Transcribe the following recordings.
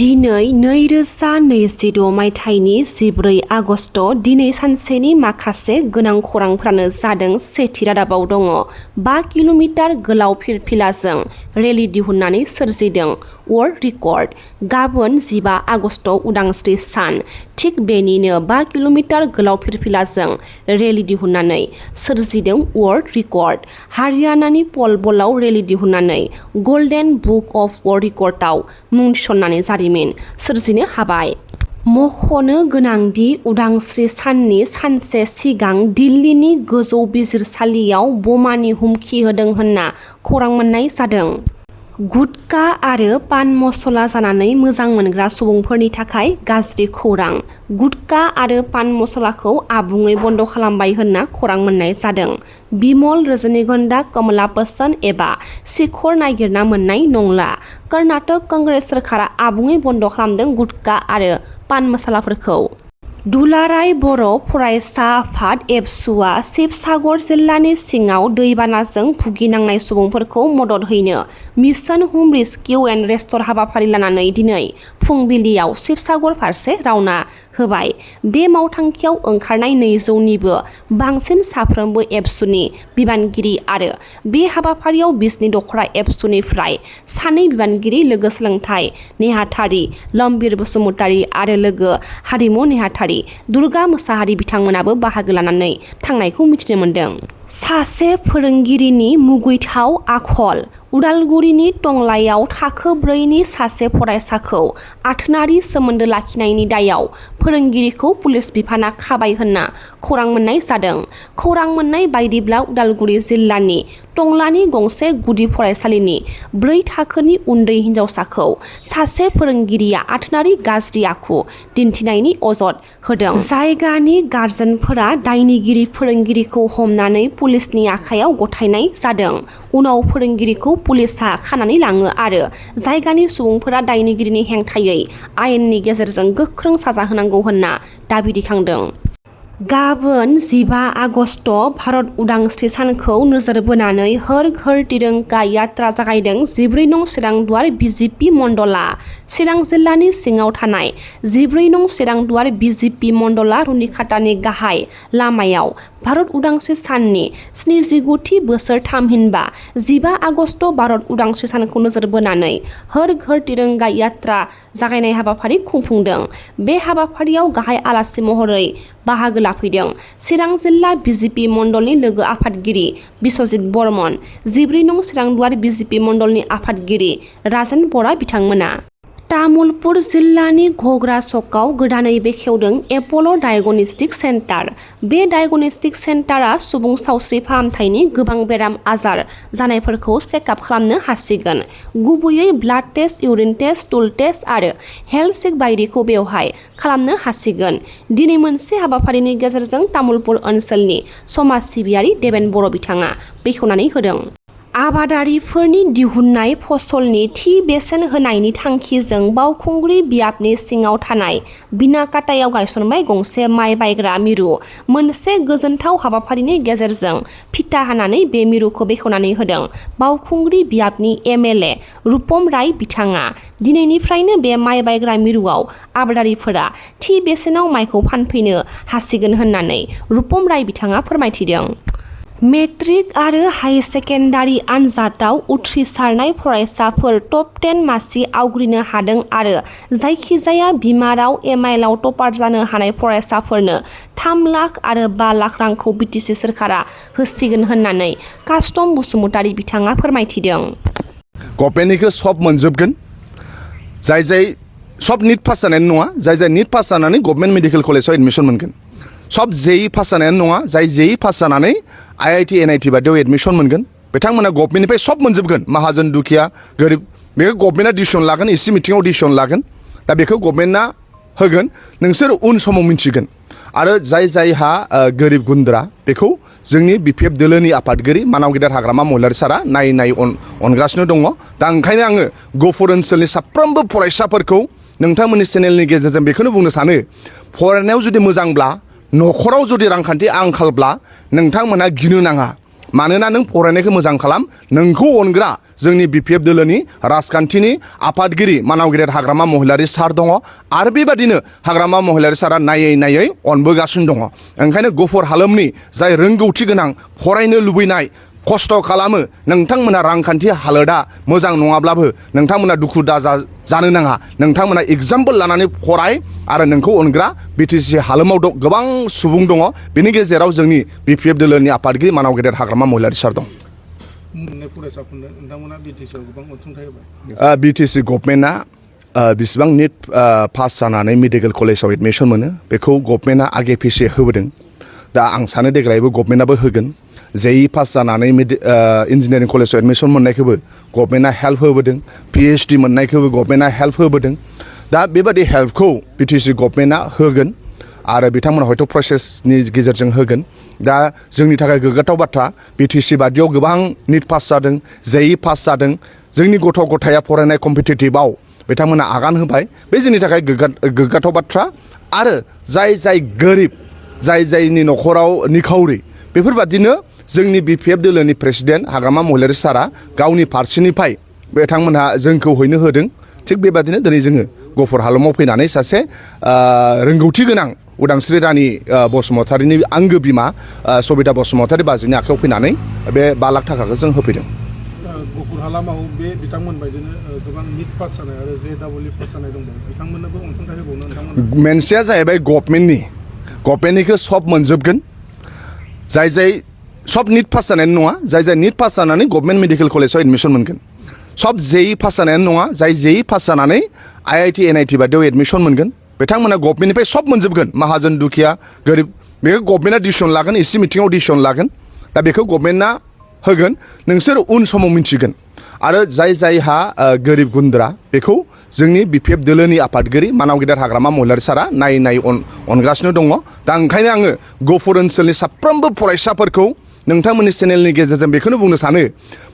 दिनै 2026 मायथाइनि 14 आगस्ट दिनै सानसेनि माखासे गोनां खौरांफ्रानो जादों। सेथि रादाबाव दङ 5 किल'मिटार गोलाव फिरफिलाजों रेलि दिहुननानै सोरजिदों वर्ल्ड रिकर्ड। गाबोन 15 आगस्ट उदांस्रि सान। थिग बेनिनो 5 किल'मिटार गोलाव फिरफिलाजों रेलि दिहुननानै सोरजिदों वर्ल्ड रिकर्ड। हारियानानि पलबलाव रेलि दिहुननानै गल्डेन बुक अफ वर्ल्ड रिकर्डआव मुं थिसननानै जारिमिन सोरजिनो हाबाय। मख'नो गोनांदि उदांस्रि साननि सानसे सिगां दिल्लीनि गोजौ बिजिरसालियाव बमानि हुमखि होदों होनना खौरां मोननाय जादों। गुटखा आरो पान मसला जानानै मोजां मोनग्रा सुबुंफोरनि थाखाय गाज्रि खौरां। गुटखा आरो पान मसलाखौ आबुङै बन्द' खालामबाय होनना खौरां मोननाय जादों। बिमल रजनीगन्धा कमलापसन एबा शिखर नागिरना मोननाय नंला। कर्नाटक कंग्रेस सोरखारा आबुङै बन्द' खालामदों गुटखा आरो पान मसलाफोरखौ। दुलाराय बर' फरायसा आफाद एबसुआ शिबसागर जिल्लानि सिङाव दैबानाजों भुगिनांनाय सुबुंफोरखौ मदद हैनो मिशन हम रेस्किउ एन्ड रेस्टर हाबाफारि लानानै दिनै फुंबिलियाव शिबसागर फारसे रावना होबाय। बे मावथांखियाव ओंखारनाय 200निबो बांसिन साफ्रोमबो एबसुनि बिबानगिरि आरो बे हाबाफारियाव बिजनि दखरा एबसुनिफ्राय 2 बिबानगिरि लोगो सोलोंथाइ नेहाथारि लम्बिर बसुमतारी आरो लोगो हारिमु नेहाथारि दुर्गा मोसाहारि बिथांमोनाबो बाहागो लानानै थांनायखौ मिथिनो मोन्दों। सासे फोरोंगिरिनि मुगैथाव आखल। उदालगुरिनि टंलायाव थाखो 4नि सासे फरायसाखौ आथोनारि सोमोन्दो लाखिनायनि दायाव फोरोंगिरिखौ पुलिस बिफाना खाबाय होनना खौरां मोननाय जादों। खौरां मोननाय बायदिब्ला उदालगुरि जिल्लानि टंलानि गंसे गुदि फरायसालिनि 4 थाखोनि उन्दै हिन्जावसाखौ सासे फोरोंगिरिया आथोनारि गाज्रि आखु दिन्थिनायनि अजद होदों। जायगानि गारजेनफोरा दायनिगिरि फोरोंगिरिखौ हमनानै पुलिसनि आखायाव गथायनाय जादों। उनाव फोरोंगिरिखौ पुलिसआ खानानै लाङो आरो जायगानि सुबुंफोरा दायनिगिरिनि हेंथायै आयेननि गेजेरजों गोख्रों साजा होनांगौ होनना दाबि दैखांदों। गाबोन 15 आगस्ट भारत उदांस्रि सानखौ नोजोर बोनानै हर घर तिरंगा यात्रा जागायदों 14 नं चिरांदुवार बिजिपि मण्डला। चिरां जिल्लानि सिङाव थानाय 14 नं चिरांदुवार बिजिपि मण्डला रुनिखातानि गाहाय लामायाव भारत उदांस्रि साननि 79थि बोसोर थामहिनबा 15 आगस्ट भारत उदांस्रि सानखौ नोजोर बोनानै हर घर तिरंगा यात्रा जागायनाय हाबाफारि खुंफुंदों। बे हाबाफारियाव गाहाय आलासि महरै बाहागो लाफैदों चिरां जिल्ला बिजिपि मण्डलनि लोगो आफादगिरि बिस्वजित बर्मन, 14 नं चिरांदुवार बिजिपि मण्डलनि आफादगिरि राजेन बरा बिथांमोना। तामुलपुर जिल्लानि घग्रा सकआव गोदानै बेखेवदों एपल' डायगनस्टिक सेन्टार। बे डायगनस्टिक सेन्टारा सुबुं सावस्रि फाहामथायनि गोबां बेराम आजार जानायफोरखौ चेकआप खालामनो हासिगोन। गुबैयै blood test, urine test, stool test आरो हेल्थ चेक बायदिखौ बेवहाय खालामनो हासिगोन। दिनै मोनसे हाबाफारिनि गेजेरजों तामुलपुर ओनसोलनि समाज सिबियारि देबेन बर' बिथाङा बेखेवनानै होदों। आबादारिफोरनि दिहुननाय फसलनि थि बेसेन होनायनि थांखिजों बावखुंग्रि बियाबनि सिङाव थानाय बिनाकाटायाव गायसनबाय गंसे माइ बायग्रा मिरु। मोनसे गोजोनथाव हाबाफारिनि गेजेरजों फिथा हानानै बे मिरुखौ बेखेवनानै होदों बावखुंग्रि बियाबनि एमएलए रुपम राय बिथाङा। दिनैनिफ्रायनो बे माइ बायग्रा मिरुआव आबादारिफोरा थि बेसेनाव माइखौ फानफैनो हासिगोन होननानै रुपम राय बिथाङा फोरमायथिदों। मेट्रिक आरो हाई सेकेन्डारि आनजादाव उथ्रिसारनाय फरायसाफोर टप 10 मासि आवग्रिनो हादों आरो जायखिजाया बिमा राव एमआइएलआव टपार जानो हानाय फरायसाफोरनो 3 लाख आरो 5 लाख रांखौ बिटिसि सोरखारा होसिगोन होननानै कास्टम बसुमतारी बिथाङा फोरमायथिदों। गभर्नमेन्टनिखौ सब मोनजोबगोन। जाय सब निट पास जानाय नङा, जाय निट पास जानानै गभर्नमेन्ट मेडिकेल कलेजाव एडमिसन मोनगोन। सब जेई पास जानाय नङा, जाय जेई पास जानानै आइआइटि एनआइटि बादियाव एडमिसन मोनगोन बिथांमोना गभर्नमेन्टनिफ्राय सब मोनजोबगोन। माहाजोन दुखिया गोरिब बेखौ गभर्नमेन्टआ डिसिसन लागोन, एसि मिटिङाव डिसिसन लागोन। दा बेखौ गभर्नमेन्टआ होगोन, नोंसोर उन समाव मिन्थिगोन। आरो जायहा गोरिब गुन्द्रा बेखौ जोंनि बिपिएफ दोलोनि आफादगिरि मानाव गेदेर हाग्रामा महिलारि सारा नायै अनगासिनो दङ। दा ओंखायनो आङो गहपुर ओनसोलनि साफ्रोमबो फरायसाफोरखौ नोंथांमोननि चेनेलनि गेजेरजों बेखौनो बुंनो सानो, फरायनायाव जुदि मोजांब्ला, न'खराव जुदि रांखान्थि आंखालब्ला नोंथांमोनहा गिनो नाङा। मानोना नों फरायनायखौ मोजां खालाम, नोंखौ अनग्रा जोंनि बिपिएफ दोलोनि राजखान्थिनि आफादगिरि मानाव गेदेर हाग्रामा महिलारि सार दङ आरो बेबादिनो हाग्रामा महिलारि सारा नायै नायै अनबोगासिनो दङ ओंखायनो गुफुर हालामनि जाय रोंगौथि गोनां फरायनो लुबैनाय खस्थ' खालामो नोंथांमोना रांखान्थि हालोदा मोजां नङाब्लाबो नोंथांमोना दुखु दाजा जानो नाङा नोंथांमोना एग्जाम्पोल लानानै फराय आरो नोंखौ अनग्रा बिटिसि हालामाव गोबां सुबुं दङ बेनि गेजेराव जोंनि बिपिएफ दोलोनि आफादगिरि मानाव गेदेर हाग्रामा महिलारि सार दं बिटिसि गभर्नमेन्टआ बिसिबां निट पास जानानै मेडिकेल कलेजाव एडमिसन मोनो बेखौ गभर्नमेन्टआ आगे फिसे होबोदों दा आं सानो देग्लायबो गभर्नमेन्टआबो होगोन जेई पास जानानै इन्जिनियारिं कलेजाव एडमिसन मोननायखौबो गभर्नमेन्टआ हेल्प होबोदों पिएइचडि मोननायखौबो गभर्नमेन्टआ हेल्प होबोदों दा बेबादि हेल्पखौ बिटिसि गभर्नमेन्टआ होगोन आरो बिथांमोना हयथ' प्रसेसनि गेजेरजों होगोन दा जोंनि थाखाय गोग्गाथाव बाथ्रा बिटिसि बादियाव गोबां निट पास जादों जेई पास जादों जोंनि गथ' गथाया फरायनाय कम्पिटिटिभआव बिथांमोना आगान होबाय बे जोंनि थाखाय गोग्गाथाव बाथ्रा आरो जाय गोरिब जायनि न'खराव निखावरि बेफोरबादिनो जोंनि बिपिएफ दोलोनि प्रेसिडेन्ट हाग्रामा महिलारि सारा गावनि फारसेनिफ्राय बिथांमोनहा जोंखौ हैनो होदों थिग बेबादिनो दिनै जोङो गुफुर हालामाव फैनानै सासे रोंगौथि गोनां उदांस्रि रानि बसुमतारिनि आंगो बिमा सबिता बसुमतारि बाजैनि आखायाव फैनानै बे 5 लाख थाखाखौ जों होफैदों गुफुर हालामाव बे बिथांमोन बायदिनो गोबां निट पास जानाय आरो जेडब्लिउ पास जानाय दंबावो बिथांमोननोबो अनसुंथाइ होबावनो नोंथांमोन मोनसेया जाहैबाय गभर्नमेन्टनिखौ सब मोनजोबगोन जाय सब निट पास जानायानो नङा जाय निट पास जानानै गभर्नमेन्ट मेडिकेल कलेजाव एडमिसन मोनगोन सब जेई पास जानायानो नङा जाय जेई पास जानानै आइआइटि एनआइटि बादियाव एडमिसन मोनगोन बिथांमोना गभर्नमेन्टनिफ्राय सब मोनजोबगोन माहाजोन दुखिया गोरिब बेखौ गभर्नमेन्टआ डिसिसन लागोन एसे मिटिङाव डिसिसन लागोन दा बेखौ गभर्नमेन्टआ होगोन नोंसोर उन समाव मिन्थिगोन आरो जायहा गोरिब गुन्द्रा बेखौ जोंनि बिपिएफ दोलोनि आफादगिरि मानाव गेदेर हाग्रामा महिलारि सारा नायै अनगासिनो दङ दा ओंखायनो आङो गुफुर ओनसोलनि साफ्रोमबो फरायसाफोरखौ नोंथांमोननि चेनेलनि गेजेरजों बेखौनो बुंनो सानो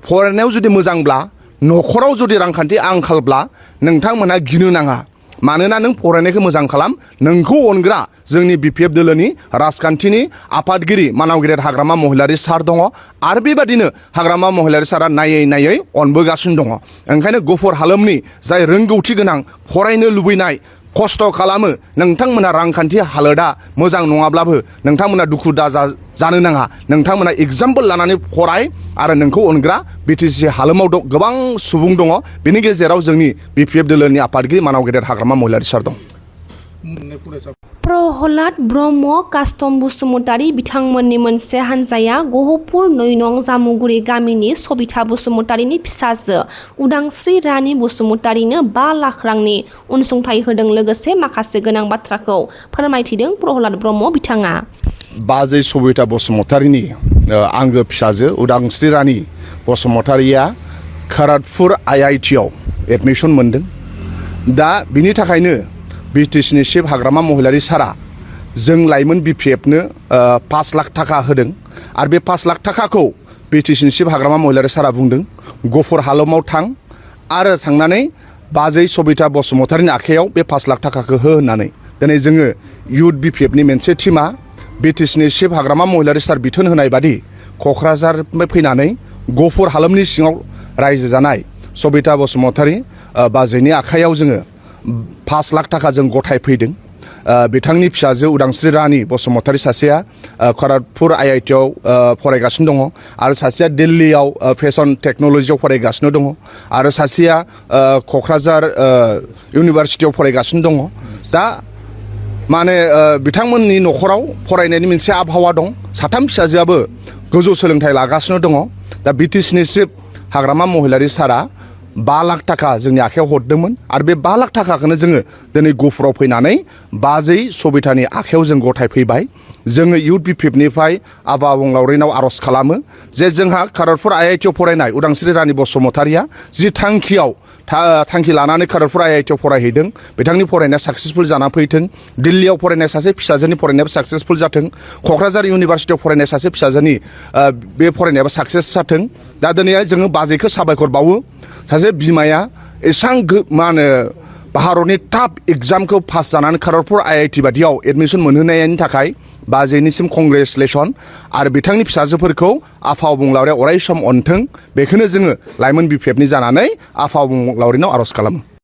फरायनायाव जुदि मोजांब्ला न'खराव जुदि रांखान्थि आंखालब्ला नोंथांमोनहा गिनो नाङा मानोना नों फरायनायखौ मोजां खालाम नोंखौ अनग्रा जोंनि बिपिएफ दोलोनि राजखान्थिनि आफादगिरि मानाव गेदेर हाग्रामा महिलारि सार दङ आरो बेबादिनो हाग्रामा महिलारि सारा नायै अनबोगासिनो दङ ओंखायनो गुफुर हालामनि जाय रोंगौथि गोनां फरायनो लुबैनाय खस्थ' खालामो नोंथांमोना रांखान्थि हालोदा मोजां नङाब्लाबो नोंथांमोना दुखु दाजा जानो नाङा नोंथांमोना एग्जाम्पोल लानानै फराय आरो नोंखौ अनग्रा बिटिसि हालामाव गोबां सुबुं दङ बेनि गेजेराव जोंनि बिपिएफ दोलोनि आफादगिरि मानाव गेदेर हाग्रामा महिलारि सार दं प्रहलाद ब्रह्म कास्टम बसुमतारि बिथांमोननि मोनसे हानजाया गहपुर 2 नं जामुगुरि गामिनि सबिता बसुमतारिनि फिसाजो उदांस्रि रानि बसुमतारिनो 5 लाख रांनि अनसुंथाइ होदों लोगोसे माखासे गोनां बाथ्राखौ फोरमायथिदों प्रहलाद ब्रह्म बिथाङा बाजै सबिता बसुमतारिनि आंगो फिसाजो उदांस्रि रानि बसुमतारिया खरगपुर आइआइटिआव एडमिसन मोनदों दा बिनि थाखायनो बिटिसिनि चिफ हाग्रामा महिलारि सारा जों लाइमोन बिपिएफनो 5 लाख थाखा होदों आरो बे 5 लाख थाखाखौ बिटिसिनि चिफ हाग्रामा महिलारि सारा बुंदों गुफुर हालामाव थां आरो थांनानै बाजै सबिता बसुमतारिनि आखायाव बे 5 लाख थाखाखौ हो होननानै दिनै जोङो इउथ बिपिएफनि मोनसे टीमा बिटिसिनि चिफ हाग्रामा महिलारि सार बिथोन होनाय बादि क'क्राझारनिफ्राय फैनानै गहपुर हालामनि सिङाव रायजो जानाय सबिता बसुमतारि बाजैनि आखायाव जोङो 5 लाख थाखा जों गथाय फैदों बिथांनि फिसाजो उदांस्रि रानि बसुमतारि सासेया खरगपुर आइआइटिआव फरायगासिनो दङ आरो सासेया दिल्लीयाव फेशन टेक्न'लजियाव फरायगासिनो दङ आरो सासेया क'क्राझार इउनिभारसिटियाव फरायगासिनो दङ दा माने बिथांमोननि न'खराव फरायनायनि मोनसे आबहावा दं साथाम फिसाजोआबो गोजौ सोलोंथाइ लागासिनो दङ दा बिटिसिनि चिफ हाग्रामा महिलारि सारा 5 लाख थाखा जोंनि आखायाव हरदोंमोन आरो बे 5 लाख थाखाखौनो जोङो दिनै गहपुराव फैनानै बाजै सबितानि आखायाव जों गथाय फैबाय जोङो इउथ बिपिएफनिफ्राय आफा अबंलावरिनाव आर'ज खालामो जे जोंहा खरगपुर आइआइटिआव फरायनाय उदांस्रि रानि बसुमतारिया जि थांखि लानानै खरगपुर आइआइटिआव फरायहैदों बिथांनि फरायनाया साक्सेसफुल जाना फैथों दिल्लीयाव फरायनाय सासे फिसाजोनि फरायनायाबो साक्सेसफुल जाथों क'क्राझार इउनिभारसिटियाव फरायनाय सासे फिसाजोनि बे फरायनायाबो साक्सेस जाथों दा दिनै जोङो बाजैखौ साबायखर बावो सासे बिमाया एसां मा होनो भारतनि टाफ एग्जामखौ पास जानानै खरगपुर आइआइटि बादियाव एडमिसन मोनहोनायनि थाखाय बाजैनिसिम कंग्रेचुलेसन आरो बिथांनि फिसाजोफोरखौ आफा अबंलावरिया अराय सम अनथों बेखौनो जोङो लाइमोन बिफेफनि जानानै आफा अबंलावरिनाव आर'ज खालामो।